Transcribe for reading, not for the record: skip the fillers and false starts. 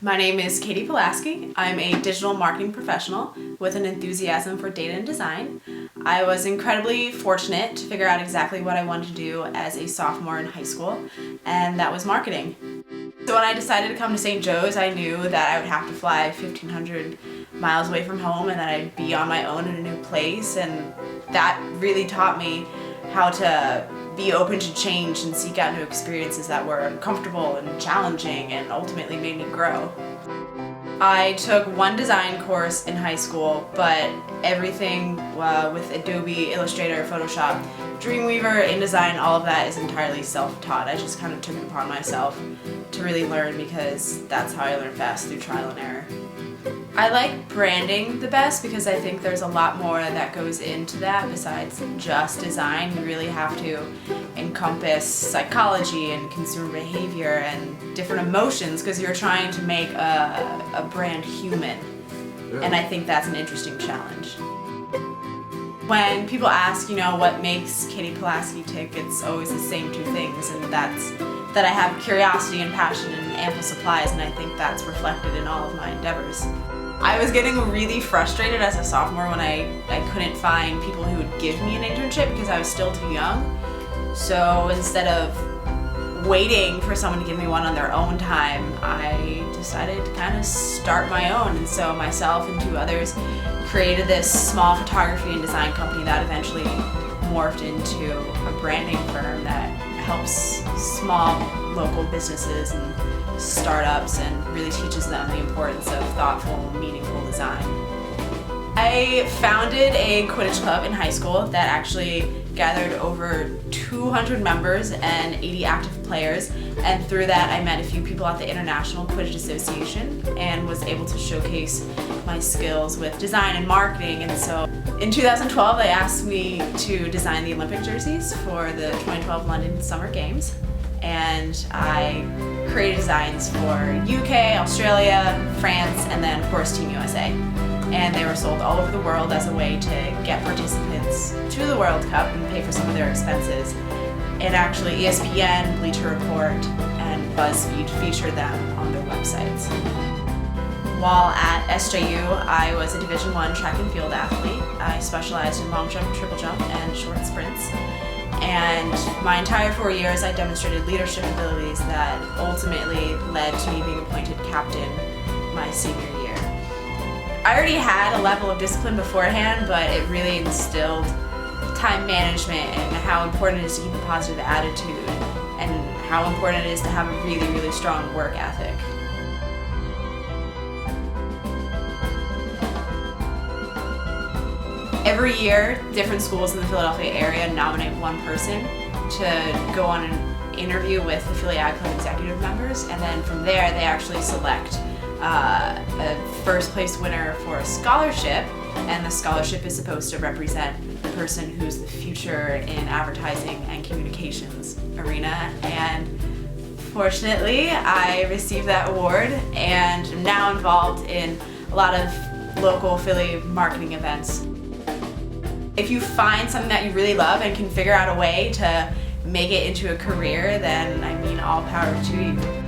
My name is Katie Pulaski. I'm a digital marketing professional with an enthusiasm for data and design. I was incredibly fortunate to figure out exactly what I wanted to do as a sophomore in high school, and that was marketing. So when I decided to come to St. Joe's, I knew that I would have to fly 1,500 miles away from home and that I'd be on my own in a new place, and that really taught me how to be open to change and seek out new experiences that were comfortable and challenging and ultimately made me grow. I took one design course in high school, but everything with Adobe, Illustrator, Photoshop, Dreamweaver, InDesign, all of that is entirely self-taught. I just kind of took it upon myself to really learn because that's how I learn fast, through trial and error. I like branding the best because I think there's a lot more that goes into that besides just design. You really have to encompass psychology and consumer behavior and different emotions because you're trying to make a brand human. Yeah. And I think that's an interesting challenge. When people ask, what makes Katie Pulaski tick, it's always the same two things, and that's that I have curiosity and passion and ample supplies, and I think that's reflected in all of my endeavors. I was getting really frustrated as a sophomore when I couldn't find people who would give me an internship because I was still too young. So instead of waiting for someone to give me one on their own time, I decided to kind of start my own. And so myself and two others created this small photography and design company that eventually morphed into a branding firm that helps small local businesses and startups and really teaches them the importance of thoughtful, meaningful design. I founded a Quidditch club in high school that actually gathered over 200 members and 80 active players, and through that I met a few people at the International Quidditch Association and was able to showcase my skills with design and marketing. And so in 2012 they asked me to design the Olympic jerseys for the 2012 London Summer Games, and I created designs for UK, Australia, France, and then of course Team USA. And they were sold all over the world as a way to get participants to the World Cup and pay for some of their expenses. And actually ESPN, Bleacher Report, and BuzzFeed featured them on their websites. While at SJU, I was a Division I track and field athlete. I specialized in long jump, triple jump, and short sprints. And my entire 4 years I demonstrated leadership abilities that ultimately led to me being appointed captain my senior year. I already had a level of discipline beforehand, but it really instilled time management and how important it is to keep a positive attitude and how important it is to have a really, really strong work ethic. Every year, different schools in the Philadelphia area nominate one person to go on an interview with the Philly Ag Club executive members, and then from there they actually select a first place winner for a scholarship, and the scholarship is supposed to represent the person who's the future in advertising and communications arena. And fortunately, I received that award and am now involved in a lot of local Philly marketing events. If you find something that you really love and can figure out a way to make it into a career, then all power to you.